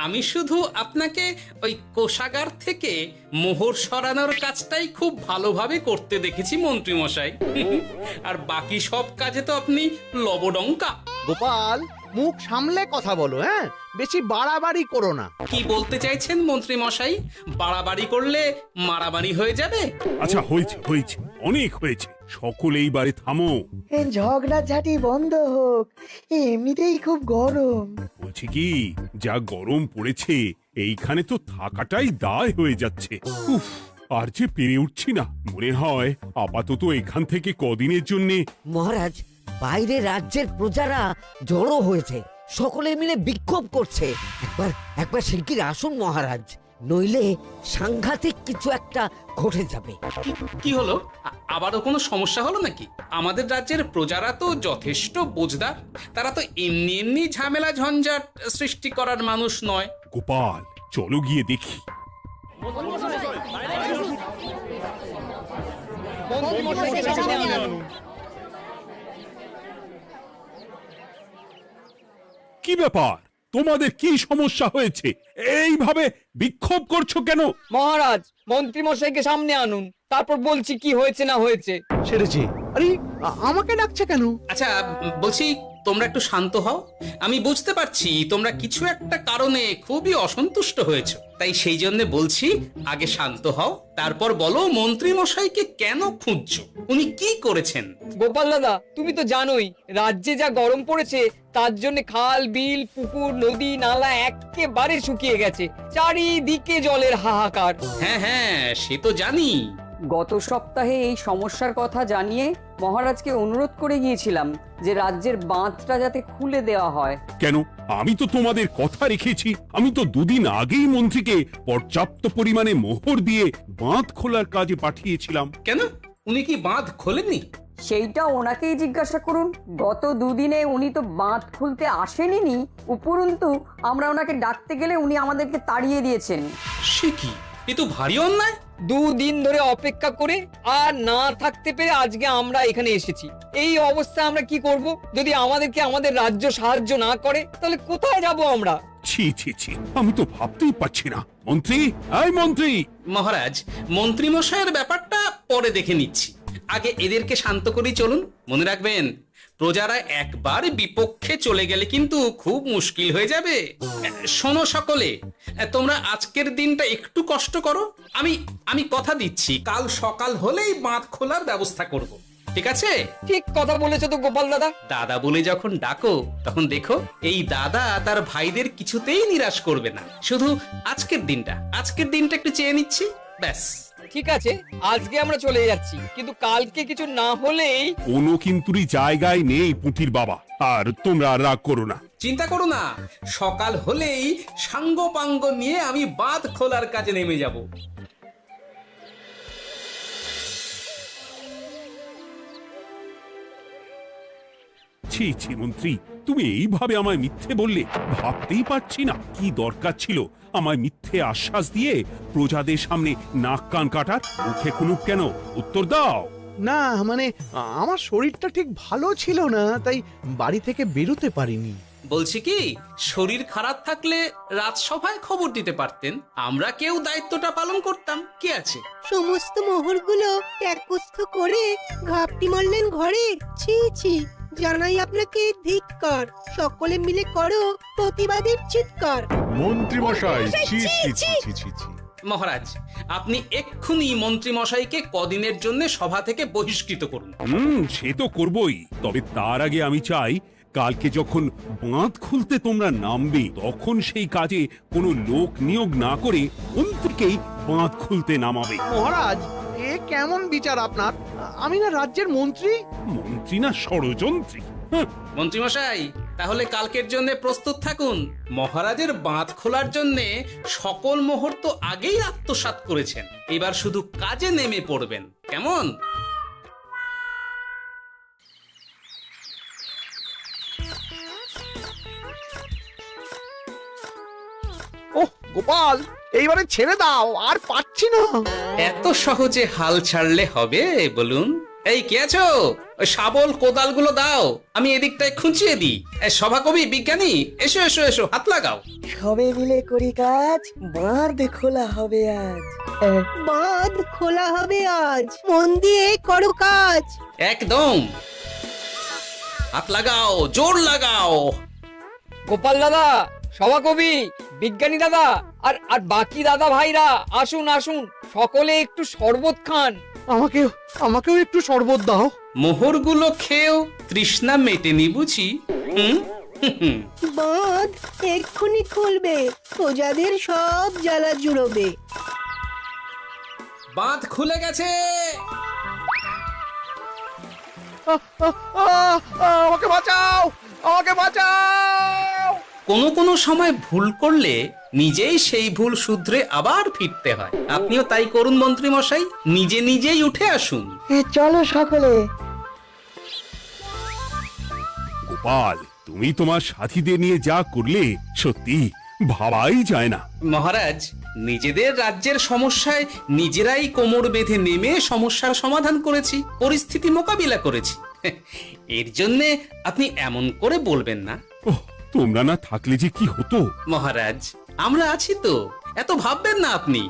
আমি শুধু আপনাকে ওই কোষাগার থেকে মোহর সরানোর কাজটাই খুব ভালোভাবে করতে দেখেছি মন্ত্রী মশাই। আর বাকি সব কাজে তো আপনি লবডঙ্কা। গোপাল, মুখ সামলে কথা বলো, হ্যাঁ? বেশি বাড়াবাড়ি করো না। কি বলতে চাইছেন মন্ত্রী মশাই? বাড়াবাড়ি করলে মারামারি হয়ে যাবে? আচ্ছা, হয়েছে হয়েছে, অনেক হয়েছে, সকলে এইবারে থামো। ঝগড়াঝাটি বন্ধ হোক, এমনিতেই খুব গরম। বলছি কি, যা গরম পড়েছে এইখানে তো থাকাটাই দায় হয়ে যাচ্ছে। উফ, আর যে পেরে উঠছি না। মনে হয় আপাতত এখান থেকে কদিনের জন্য। মহারাজ, বাইরে রাজ্যের প্রজারা জড়ো হয়েছে, সকলে মিলে বিক্ষোভ করছে। একবার একবার শিগগির আসুন মহারাজ, নইলে সাংঘাতিক কিছু একটা ঘটে যাবে। কি হলো? আবারও কোনো সমস্যা হলো নাকি? আমাদের রাজ্যের প্রজারা তো যথেষ্ট বোঝদার, তারা তো এমনি এমনি ঝামেলা ঝঞ্ঝাট সৃষ্টি করার মানুষ নয়। গোপাল, চলো গিয়ে দেখি। কি ব্যাপার, তোমাদের কি সমস্যা হয়েছে? এইভাবে বিক্ষোভ করছো কেন? মহারাজ, মন্ত্রী মশাইকে সামনে আনুন, তারপর বলছি কি হয়েছে না হয়েছে। সেরেছে। আরে, আমাকে ডাকছে কেন? আচ্ছা, বলছি তোমরা একটু শান্ত হও। আমি বুঝতে পারছি তোমরা কিছু একটা কারণে খুবই অসন্তুষ্ট হয়েছো, তাই সেই জন্য বলছি আগে শান্ত হও, তারপর বলো মন্ত্রী মশাইকে কেন খুঁজছো, উনি কি করেছেন? গোপাল দাদা, তুমি তো জানোই রাজ্যে যা গরম পড়েছে, তার জন্য খাল বিল পুকুর নদী নালা একেবারে শুকিয়ে গেছে, চারিদিকে জলের হাহাকার। হ্যাঁ হ্যাঁ, সে তো জানি। গত সপ্তাহে এই সমস্যার কথা জানিয়ে মহারাজকে অনুরোধ করে গিয়েছিলাম যে রাজ্যের বাঁধটা যাতে খুলে দেওয়া হয়। কেন? আমি তো তোমাদের কথা রেখেছি। আমি তো দুদিন আগেই মন্ত্রীকে পর্যাপ্ত পরিমাণে মোহর দিয়ে বাঁধ খোলার কাজে পাঠিয়েছিলাম। কেন, উনি কি বাঁধ খোলেননি? সেইটা ওনাকেই জিজ্ঞাসা করুন। গত দুদিনে উনি তো বাঁধ খুলতে আসেনি, উপরন্তু আমরা ওনাকে ডাকতে গেলে উনি আমাদেরকে তাড়িয়ে দিয়েছেন। সে কি, এ তো ভারী অন্যায়। দুদিন ধরে অপেক্ষা করে আর না থাকতে পেরে আজকে আমরা এখানে এসেছি। এই অবস্থায় আমরা কি করব? যদি আমাদেরকে আমাদের রাজ্য সাহায্য না করে তাহলে কোথায় যাব আমরা? ছি ছি ছি, আমি তো ভাবতেই পারছি না। মন্ত্রী, এই মন্ত্রী। মহারাজ, মন্ত্রী মশাইয়ের ব্যাপারটা পরে দেখে নিচ্ছি, আগে এদেরকে শান্ত করেই চলুন। মনে রাখবেন, প্রজারা একবার বিপক্ষে চলে গেলে কিন্তু খুব মুশকিল হয়ে যাবে। শোনো সকলে, তোমরা আজকের দিনটা একটু কষ্ট করো। আমি কথা দিচ্ছি, কাল সকাল হলেই বাঁধ খোলার ব্যবস্থা করব। ঠিক আছে? ঠিক কথা বলেছো তো গোপাল দাদা। দাদা বলে যখন ডাকো, তখন দেখো এই দাদা তার ভাইদের কিছুতেই নিরাশ করবে না। শুধু আজকের দিনটা একটু চেয়ে নিচ্ছি, ব্যাস। ঠিক আছে, আজকে আমরা চলে যাচ্ছি, কিন্তু কালকে কিছু না হলেই। কোনো কিন্তুরই জায়গায় নেই পুঁটির বাবা। আর তোমরা রাগ করো না। চিন্তা করো না, সকাল হলেই সাঙ্গ পাঙ্গ নিয়ে আমি বাঁধ খোলার কাজে নেমে যাব। ছি ছি মন্ত্রী, তুমি এইভাবে আমায় মিথ্যে বললে। ভাবতেই পারছি না কি দরকার ছিল আমায় মিথ্যে আশ্বাস দিয়ে প্রজাদের সামনে নাক কান কাটার। মুখে কুলুপ কেন? উত্তর দাও। না, মানে আমার শরীরটা ঠিক ভালো ছিল না, তাই বাড়ি থেকে বেরোতে পারিনি। বলছি কি, শরীর খারাপ থাকলে রাজসভায় খবর দিতে পারতেন, আমরা কেউ দায়িত্বটা পালন করতাম। কি আছে? সমস্ত মোহরগুলো একস্থ করে ঘাপটি মারলেন ঘরে। ছি ছি, জানাই আপনাকে ধিক্কার। সকলে মিলে করো প্রতিবাদের চিৎকার। মন্ত্রী মশাই, ছি ছি ছি ছি ছি ছি। মহারাজ, আপনি এক্ষুনি মন্ত্রী মশাইকে কদিনের জন্য সভা থেকে বহিষ্কৃত করুন। সে তো করবই, তবে তার আগে আমি চাই কালকে যখন বাঁধ খুলতে তোমরা নামবে, তখন সেই কাজে কোনো লোক নিয়োগ না করে মন্ত্রীকেই বাঁধ খুলতে নামাবে। মহারাজ, এ কেমন বিচার আপনার? আমি না রাজ্যের মন্ত্রী। মন্ত্রী না ষড়যন্ত্রী। মন্ত্রী মশাই, তাহলে কালকের জন্য প্রস্তুত থাকুন। মহারাজের বাঁধ খোলার জন্য সকল মোহর তো আগেই আত্মসাৎ করেছেন, এবার শুধু কাজে নেমে পড়বেন, কেমন? ওহ গোপাল, এইবারে ছেড়ে দাও, আর পাচ্ছি না। এত সহজে হাল ছাড়লে হবে বলুন? এই কে আছো? ওই শাবল কোদালগুলো দাও, আমি এদিকটায় খুঁচিয়ে দিই। সভাকবি, বিজ্ঞানী, এসো এসো এসো, হাত লাগাও। সবে মিলে করি কাজ, বাঁধ খোলা হবে আজ। বাঁধ খোলা হবে আজ, মন দিয়ে করো কাজ। একদম, হাত লাগাও, জোর লাগাও। গোপাল দাদা, সভাকবি, বিজ্ঞানী দাদা আর আর বাকি দাদা ভাইরা আসুন আসুন, সকলে একটু শরবত খান। আমাকেও একটু শরবত দাও। মোহরগুলো খেয়েও তৃষ্ণা মেটেনি বুঝি? হুম হুম। বাঁধ এক্ষুনি খুলবে, প্রজাদের সব জ্বালা জুড়বে। বাঁধ খুলে গেছে। আমাকে বাঁচাও, আমাকে বাঁচাও। কোনো সময় ভুল করলে নিজেই সেই ভুল শুধরে আবার ফিরতে হয়। আপনিও তাই করুন মন্ত্রী মশাই, নিজে নিজেই উঠে আসুন। চলো সকলে। গোপাল, তুমি তোমার সাথীদের নিয়ে যা করলে সত্যি ভাবাই যায় না। মহারাজ, নিজেদের রাজ্যের সমস্যায় নিজেরাই কোমর বেঁধে নেমে সমস্যার সমাধান করেছি, পরিস্থিতি মোকাবিলা করেছি। এর জন্যে আপনি এমন করে বলবেন না। ওহ, তোমরা না থাকলে যে কি হতো। মহারাজ, আমরা আছি তো, এত ভাববেন না আপনি।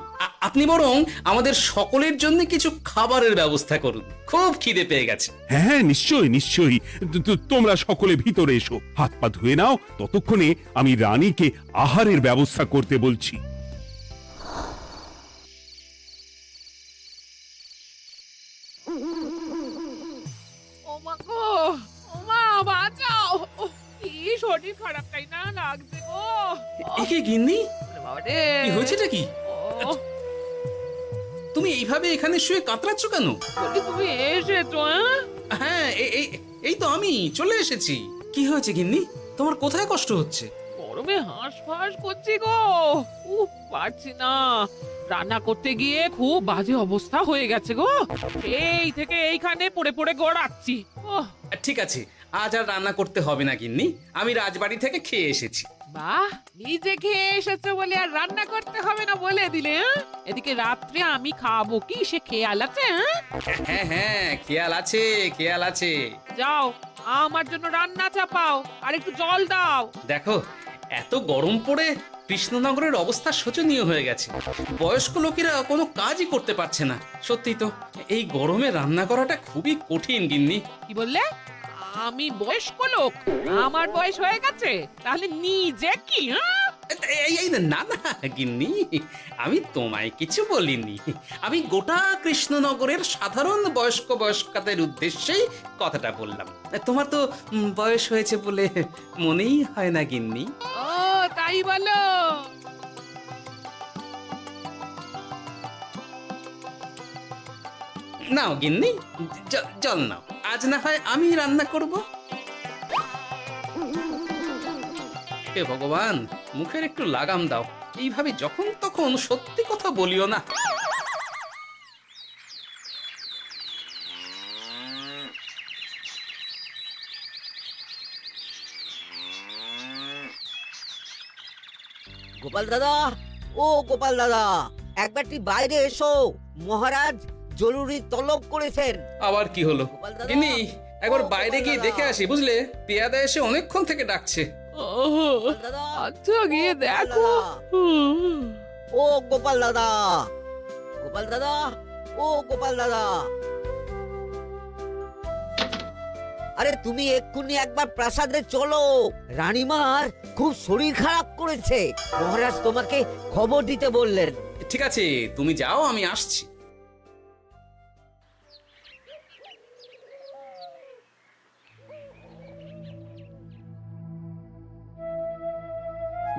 আপনি বরং আমাদের সকলের জন্য কিছু খাবারের ব্যবস্থা করুন, খুব খিদে পেয়ে গেছে। হ্যাঁ, নিশ্চয়ই নিশ্চয়ই। তোমরা সকলে ভিতরে এসো, হাত পা ধুয়ে নাও। ততক্ষণে আমি রানীকে আহারের ব্যবস্থা করতে বলছি। ওমা গো, ওমা বাঁচাও, কি শরীর খারাপটাই না লাগছে গো। একে গিন্নি, বাবারে, কি হয়েছেটা কি? ও, তুমি এইভাবে এখানে শুয়ে কাতরাচ্ছ কেন? বলি তুমি এসেছো? হ্যাঁ, এই তো আমি চলে এসেছি। কি হয়েছে গিন্নি? তোমার কোথায় কষ্ট হচ্ছে? গরমে হাঁসফাঁস করছি গো, পারছি না। রান্না করতে গিয়ে খুব বাজে অবস্থা হয়ে গেছে গো, এই থেকে এইখানে পড়ে পড়ে গড়াচ্ছি। ঠিক আছে, আজ আর রান্না করতে হবে না গিন্নি, আমি রাজবাড়ি থেকে খেয়ে এসেছি। বাহ, নিজে খেয়ে এসেছো বলে আর রান্না করতে হবে না বলে দিলে? এদিকে রাত্রে আমি খাবো কি, সে খেয়াল আছে? হ্যাঁ হ্যাঁ, খেয়াল আছে, খেয়াল আছে। যাও, আমার জন্য রান্না চাপাও আর একটু জল দাও। দেখো, এত গরম পড়ে কৃষ্ণনগরের অবস্থা শোচনীয় হয়ে গেছে। বয়স্ক লোকেরা কোনো কাজই করতে পারছে না। সত্যি তো, এই গরমে রান্না করাটা খুবই কঠিন গিন্নি। কি বললে? আমি বয়স্ক লোক? আমার বয়স হয়ে গেছে, তাহলে নিজে কি? না না গিন্নি, আমি তোমায় কিছু বলিনি। আমি গোটা কৃষ্ণনগরের সাধারণ বয়স্কাদের উদ্দেশ্যেই কথাটা বললাম। তোমার তো বয়স হয়েছে বলে মনেই হয় না গিন্নি। ও তাই বলো? নাও গিন্নি, জল নাও। আজ না হয় আমি রান্না করব। হে ভগবান, মুখের একটু লাগাম দাও। এইভাবে যখন তখন সত্যি কথা বলিও না। গোপাল দাদা, ও গোপাল দাদা, একবারটি বাইরে এসো, মহারাজ জরুরি তলব করেছেন। আবার কি হলো গোপাল দাদা, গিন্নি? একবার ও বাইরে গোপাল গিয়ে দাদা। দেখে আসি, বুঝলে? পেয়াদা এসে অনেকক্ষণ থেকে ডাকছে। গোপাল দাদা, আচ্ছা, গিয়ে গোপাল দেখো। দাদা, ও গোপাল দাদা, গোপাল দাদা, ও গোপাল দাদা, আরে তুমি এক্ষুনি একবার প্রাসাদে চলো, রানীমার খুব শরীর খারাপ করেছে, মহারাজ তোমাকে খবর দিতে বললেন। ঠিক আছে, তুমি যাও, আমি আসছি।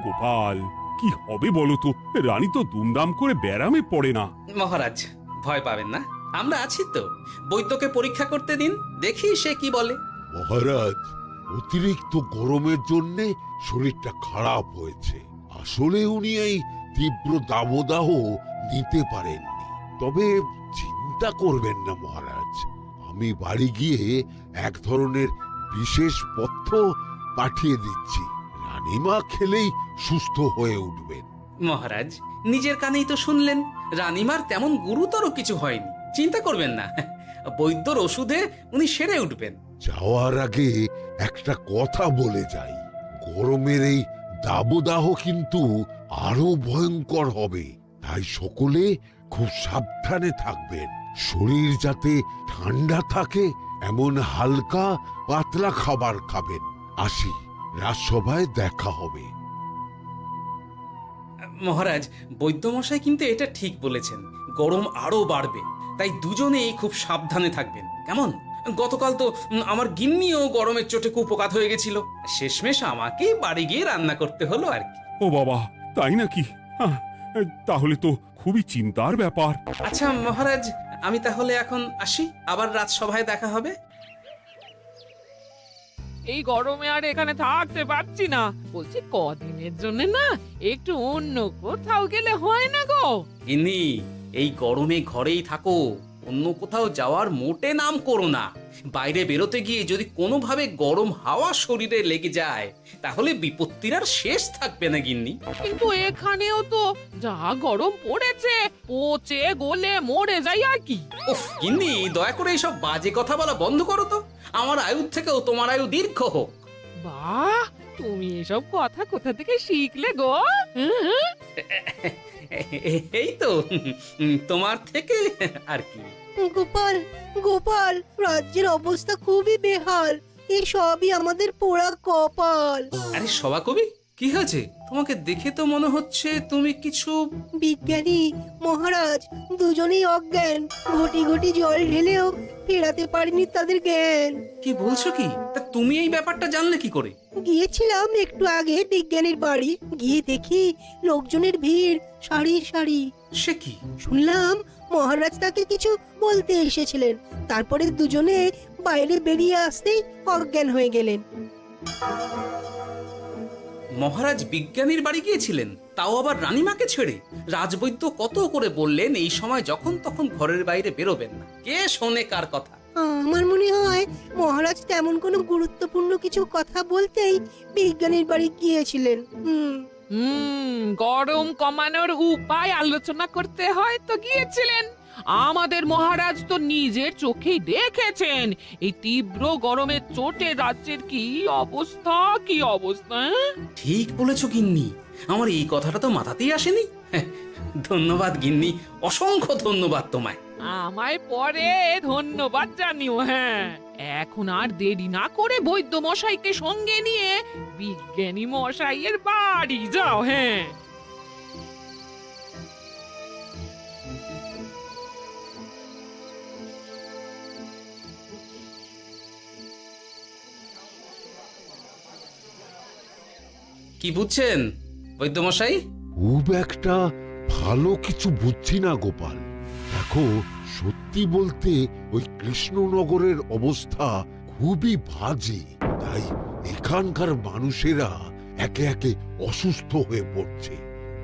গোপাল, কি হবে বলো তো? রানী তো দুমদাম করে ব্যারামে পড়ে না। মহারাজ, ভয় পাবেন না, আমরা আছি তো। বৈদ্যকে পরীক্ষা করতে দিন, দেখি সে কি বলে। মহারাজ, অতিরিক্ত গরমের জন্য শরীরটা খারাপ হয়েছে। আসলে উনি এই তীব্র দাবদাহ নিতে পারেননি। তবে চিন্তা করবেন না মহারাজ, আমি বাড়ি গিয়ে এক ধরনের বিশেষ পথ্য পাঠিয়ে দিচ্ছি। রানীমা খেলেই সুস্থ হয়ে উঠবেন। মহারাজ, নিজের কানেই তো শুনলেন, রানীমার তেমন গুরুতর কিছু হয়নি, চিন্তা করবেন না। বৈদ্যর ওষুধে উনি সেরে উঠবেন। যাওয়ার আগে একটা কথা বলে যাই, গরমের এই দাবদাহ কিন্তু আরো ভয়ঙ্কর হবে, তাই সকলে খুব সাবধানে থাকবেন। শরীর যাতে ঠান্ডা থাকে এমন হালকা পাতলা খাবার খাবেন। আসি, রাজসভায় দেখা হবে। মহারাজ, বৈদ্যমশাই কিন্তু এটা ঠিক বলেছেন, গরম আরো বাড়বে, তাই দুজনেই খুব সাবধানে থাকবেন, কেমন? গতকাল তো আমার গিন্নিও গরমের চোটে কুপোকাত হয়ে গেছিল, শেষমেশ আমাকে বাড়ি গিয়ে রান্না করতে হলো আর কি। ও বাবা, তাই নাকি? তাহলে তো খুবই চিন্তার ব্যাপার। আচ্ছা মহারাজ, আমি তাহলে এখন আসি, আবার রাজসভায় দেখা হবে। এই গরমে আর এখানে থাকতে পারছি না, বলছি কদিনের জন্য না একটু অন্য কোথাও গেলে হয় না গো? গিন্নি, এই গরমে ঘরেই থাকো, অন্য কোথাও যাওয়ার মোটে নাম করো না। বাইরে বেরোতে গিয়ে যদি কোনোভাবে গরম হাওয়া শরীরে লেগে যায় তাহলে বিপত্তির আর শেষ থাকবে না গিন্নি। কিন্তু এখানেও তো যা গরম পড়েছে, পচে গলে মরে যাই আর কি। উফ গিন্নি, দয়া করে এইসব বাজে কথা বলা বন্ধ করো তো, আমার আয়ু থেকেও তোমার আয়ু দীর্ঘ হোক। বাহ, তুমি এসব কথা কোথা থেকে শিখলে গো? হুম? এই তো তোমার থেকে আর কি। গোপাল, গোপাল, রাজ্যের অবস্থা খুবই বেহাল। এই সবই আমাদের পোড়া কপাল। আরে সভা কবি, কি হয়েছে? তোমাকে দেখে তো মনে হচ্ছে তুমি কিছু... বিজ্ঞানী মহারাজ দুজনেই অজ্ঞান, ঘটি ঘটি জল ঢেলেও ফেরাতে পারেনি তাদের জ্ঞান। কি বলছো কি? তা তুমি এই ব্যাপারটা জানলে কি করে? গিয়েছিলাম একটু আগে বিজ্ঞানীর বাড়ি, গিয়ে দেখি লোকজনের ভিড় সারি সারি। সে কি? শুনলাম মহারাজ তাকে কিছু বলতে এসেছিলেন, তারপরে দুজনে বাইরে বেরিয়ে আসতেই অজ্ঞান হয়ে গেলেন। মহারাজ বিজ্ঞানীর বাড়ি গিয়েছিলেন, তাও আবার রানীমাকে ছেড়ে? রাজবৈদ্য কত করে বললেন এই সময় যখন তখন ঘরের বাইরে বেরোবেন না, কে শোনে কার কথা? আমার মনে হয় মহারাজ তেমন কোনো গুরুত্বপূর্ণ কিছু কথা বলতেই বিজ্ঞানীর বাড়ি গিয়েছিলেন। গরম কমানোর উপায় আলোচনা করতে হয় তো গিয়েছিলেন। আমাদের মহারাজ তো নিজের চোখেই দেখেছেন এই তীব্র গরমের চোটে রাজ্যের কি অবস্থা, কি অবস্থা। ঠিক বলেছো গিন্নি, আমার এই কথাটা তো মাথাতেই আসেনি। ধন্যবাদ গিন্নি, অসংখ্য ধন্যবাদ তোমায়। আমায় পরে ধন্যবাদ জানিও। হ্যাঁ, এখন আর দেরি না করে বৈদ্য মশাইকে সঙ্গে নিয়ে বিজ্ঞানী মশাইয়ের বাড়ি যাও। হ্যাঁ, কি বুঝছেন বৈদ্যমশাই? খুব একটা ভালো কিছু বুঝছি না গোপাল। দেখো, সত্যি বলতে ওই কৃষ্ণনগরের অবস্থা খুবই বাজে, তাই এখানকার মানুষেরা একে একে অসুস্থ হয়ে পড়ছে।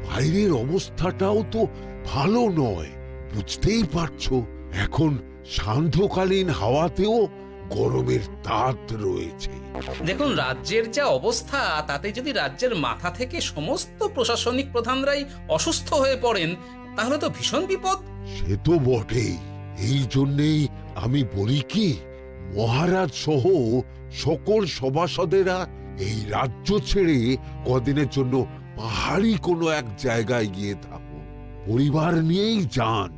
বাইরের অবস্থাটাও তো ভালো নয়, বুঝতেই পারছো। এখন সান্ধ্যকালীন হাওয়াতেও গরমের তাত রয়েছে। দেখুন, রাজ্যের যা অবস্থা তাতে যদি রাজ্যের মাথা থেকে সমস্ত প্রশাসনিক প্রধানরাই অসুস্থ হয়ে পড়েন তাহলে তো ভীষণ বিপদ। সে তো বটেই, এই জন্যেই আমি বলি কি, মহারাজ সহ সকল সভাসদেরা এই রাজ্য ছেড়ে কদিনের জন্য পাহাড়ি কোনো এক জায়গায় গিয়ে থাকুন, পরিবার নিয়েই যান।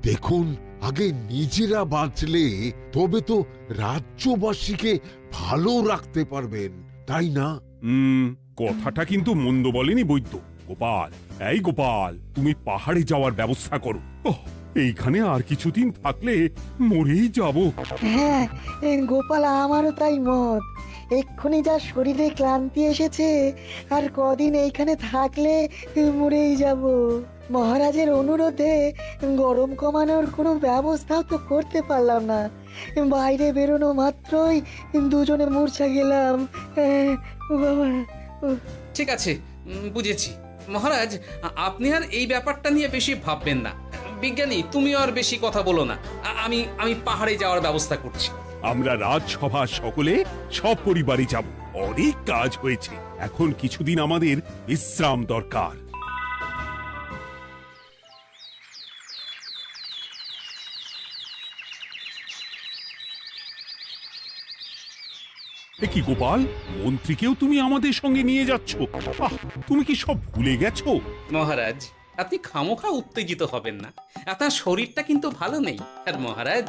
দেখুন, আগে নিজেরা বাঁচলে তবে তো রাজ্যবাসীকে ভালো রাখতে পারবেন, তাই না? কথাটা কিন্তু মন্দ বলেনি বৈদ্য। গোপাল, এই গোপাল, তুমি পাহাড়ে যাওয়ার ব্যবস্থা করো। এইখানে আর কিছুদিন থাকলে মরেই যাব। হ্যাঁ গোপাল, আমারও তাই মত। এক্ষুনি যা শরীরে ক্লান্তি এসেছে, আর কদিন এইখানে থাকলে মরেই যাব। মহারাজের অনুরোধে গরম কমানোর কোনো ব্যবস্থাও তো করতে পারলাম না, বাইরে বেরোনো মাত্রই দুজনে মূর্ছা গেলাম। বাবা, ঠিক আছে, বুঝেছি। মহারাজ, আপনি আর এই ব্যাপারটা নিয়ে বেশি ভাববেন না। বিজ্ঞানী, তুমিও আর বেশি কথা বলো না। আমি পাহাড়ে যাওয়ার ব্যবস্থা করছি। আমরা রাজসভা সকলে সব পরিবারই যাব। অনেক কাজ হয়েছে, এখন কিছুদিন আমাদের বিশ্রাম দরকার। এ কি গোপাল, মন্ত্রীকেও তুমি আমাদের সঙ্গে নিয়ে যাচ্ছ? আহ, তুমি কি সব ভুলে গেছো? মহারাজ, আপনি খামোখা উত্তেজিত হবেন না। আপনার শরীরটা কিন্তু ভালো নেই। আর মহারাজ,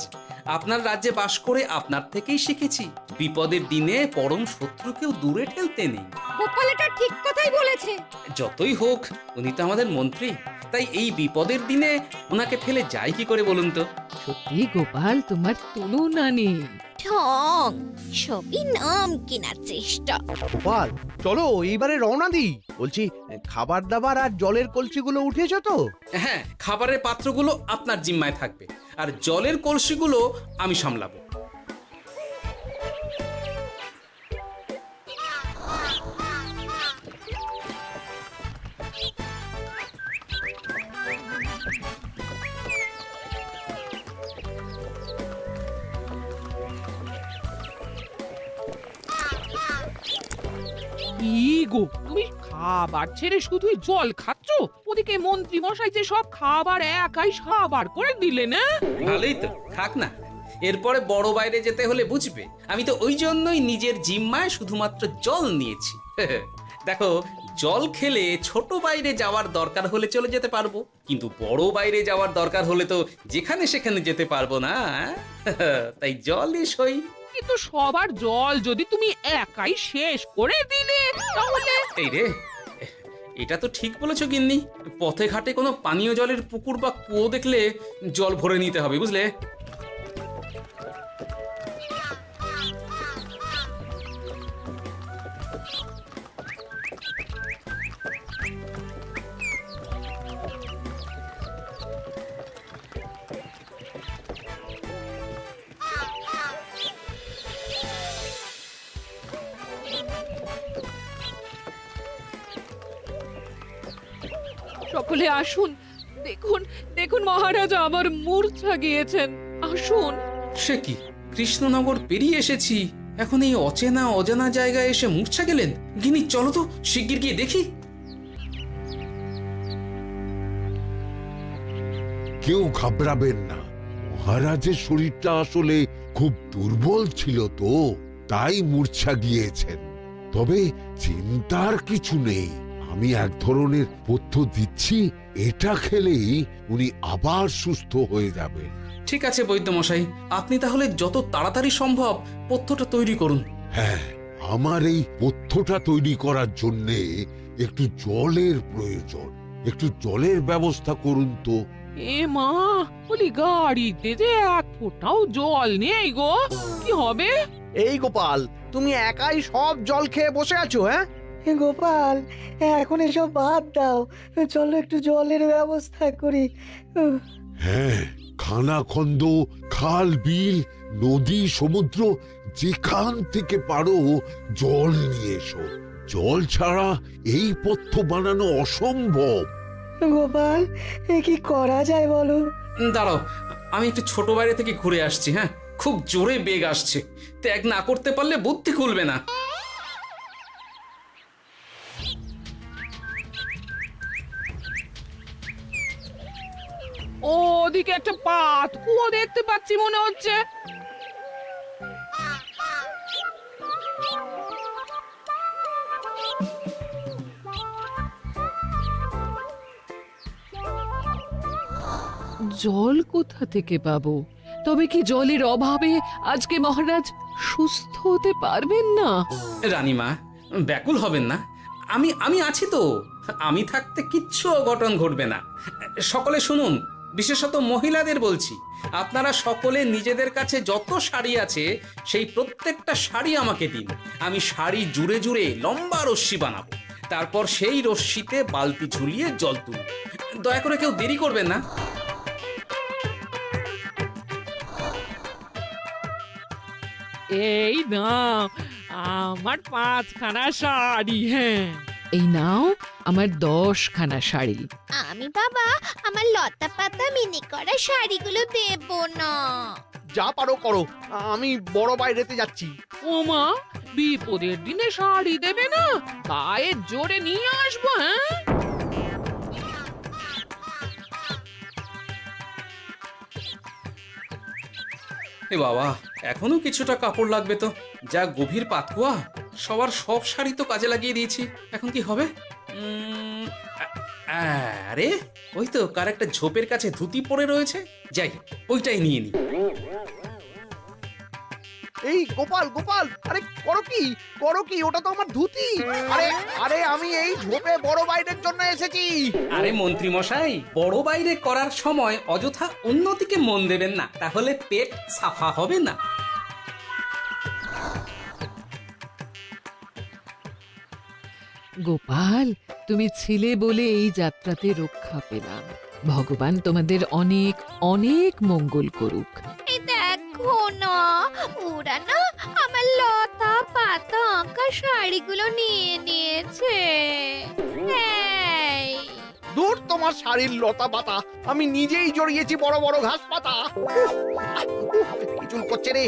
আপনার রাজ্যে বাস করে আপনার থেকেই শিখেছি বিপদের দিনে পরম শত্রুকেও দূরে ঠেলতে নেই। গোপাল এটা ঠিক কথাই বলেছে। যতই হোক, উনি তো আমাদের মন্ত্রী, তাই এই বিপদের দিনে ওনাকে ফেলে যায় কি করে বলুন তো? সত্যি গোপাল, তোমার তুলনা নেই। ঠং, সবই নাম কেনার চেষ্টা। গোপাল, চলো এইবারে রওনা দিই। বলছি, খাবার দাবার আর জলের কলসিগুলো উঠেছো তো? হ্যাঁ, খাবারের পাত্রগুলো আপনার জিম্মায় থাকবে, আর জলের কলসিগুলো আমি সামলাবো। কি গো, তুমি খাবার ছেড়ে শুধুই জল খাচ্ছ? ওদিকে মন্ত্রী মশাই যে সব খাবার একাই সাবার করে দিলে না? ভালোই তো, থাক না। এরপরে বড় বাইরে যেতে হলে বুঝবে, আমি তো ওই জন্যই নিজের জিম্মায় শুধুমাত্র জল নিয়েছি। দেখো, জল খেলে ছোট বাইরে যাওয়ার দরকার হলে চলে যেতে পারবো, কিন্তু বড় বাইরে যাওয়ার দরকার হলে তো যেখানে সেখানে যেতে পারবো না। তাই জলই সই। কিন্তু সবার জল যদি তুমি একাই শেষ করে দিলে তাহলে? এই রে, এটা তো ঠিক বলেছো গিন্নি। পথে ঘাটে কোনো পানীয় জলের পুকুর বা কুয়ো দেখলে জল ভরে নিতে হবে, বুঝলে? সকলে আসুন, দেখুন দেখুন, মহারাজ আমার মূর্ছা গিয়েছেন। আসুন। সে কি, কৃষ্ণনগর পেরিয়ে এসেছি, এখন এই অচেনা অজানা জায়গায় এসে মূর্ছা গেলেন? গিনি, চলো তো শিগগির গিয়ে দেখি। কেউ ঘাবড়াবেন না, মহারাজের শরীরটা আসলে খুব দুর্বল ছিল তো, তাই মূর্ছা গিয়েছেন। তবে চিন্তার কিছু নেই, আমি এক ধরনের পথ্য দিচ্ছি, এটা খেলেই উনি আবার সুস্থ হয়ে যাবেন। ঠিক আছে বৈদ্য মশাই, আপনি তাহলে যত তাড়াতাড়ি সম্ভব পথ্যটা তৈরি করুন। হ্যাঁ, আমার এই পথ্যটা তৈরি করার জন্যে একটু জলের প্রয়োজন। একটু জলের ব্যবস্থা করুন তো। এ মা, বলি গাড়িতে যে এক ফোঁটাও জল নেই গো, কি হবে? এই গোপাল, তুমি একাই সব জল খেয়ে বসে আছো? হ্যাঁ গোপাল, এখন এসব বাদ দাও, চলো একটু জলের ব্যবস্থা করি। হ্যাঁ, খানাখন্দ, খাল, বিল, নদী, সমুদ্র, যেখান থেকে পারো জল নিয়ে এসো। জল ছাড়া এই পথ্য বানানো অসম্ভব। গোপাল, এ কি করা যায় বলো? দাঁড়াও, আমি একটু ছোট বাইরে থেকে ঘুরে আসছি। হ্যাঁ, খুব জোরে বেগ আসছে, ত্যাগ না করতে পারলে বুদ্ধি খুলবে না। ওদিকে একটা পাত কুয়ো দেখতে পাচ্ছি মনে হচ্ছে। জল কোথা থেকে পাবো? তবে কি জলের অভাবে আজকে মহারাজ সুস্থ হতে পারবেন না? রানীমা, ব্যাকুল হবেন না, আমি আছি তো। আমি থাকতে কিচ্ছু অঘটন ঘটবে না। সকলে শুনুন, বিশেষত মহিলাদের বলছি, আপনারা সকলে নিজেদের কাছে যত শাড়ি আছে সেই প্রত্যেকটা শাড়ি আমাকে দিন। আমি শাড়ি জুড়ে জুড়ে লম্বা রশ্মি বানাবো, তারপর সেই রশ্মিতে বালতি ঝুলিয়ে জল তুলব। দয়া করে কেউ দেরি করবেন না। এই নাও আমার 5খানা শাড়ি। হ্যাঁ, এই নাও আমার 10খানা শাড়ি। আমি বাবা আমার লতা পাতা মিনি করা শাড়িগুলো দেব না। যা পারো করো, আমি বড় বাইরেতে যাচ্ছি। ও মা, বিপদের দিনে শাড়ি দেবে না? গায়ের জোরে নিয়ে আসবো। হ্যাঁ, এ বাবা, এখনো কিছুটা কাপড় লাগবে তো। যা গভীর পাতকুয়া, সবার সব শাড়ি তো কাজে লাগিয়ে দিয়েছি, এখন কি হবে? আরে ওই তো কার একটা ঝোপের কাছে ধুতি পড়ে রয়েছে, যাই ওইটাই নিয়ে নি। এই গোপাল গোপাল, আরে করো কি, ওটা তো আমার ধুতি। আরে আরে আমি এই ঝোপে বড় বাইরের জন্য এসেছি। আরে মন্ত্রী মশাই, বড় বাইরে করার সময় অযথা অন্যদিকে মন দেবেন না, তাহলে পেট সাফা হবে না। গোপাল, তুমি ছিলে বলে এই যাত্রাতে রক্ষা পেলাম। ভগবান তোমাদের অনেক অনেক মঙ্গল করুক। এই দেখো না, ওরা না আমার লতা পাতা আঁকা শাড়িগুলো নিয়ে নিয়েছে। এই দূর তোমার শাড়ির লতা পাতা, আমি নিজেই জড়িয়েছি বড় বড় ঘাস পাতা। চুল করছে রে।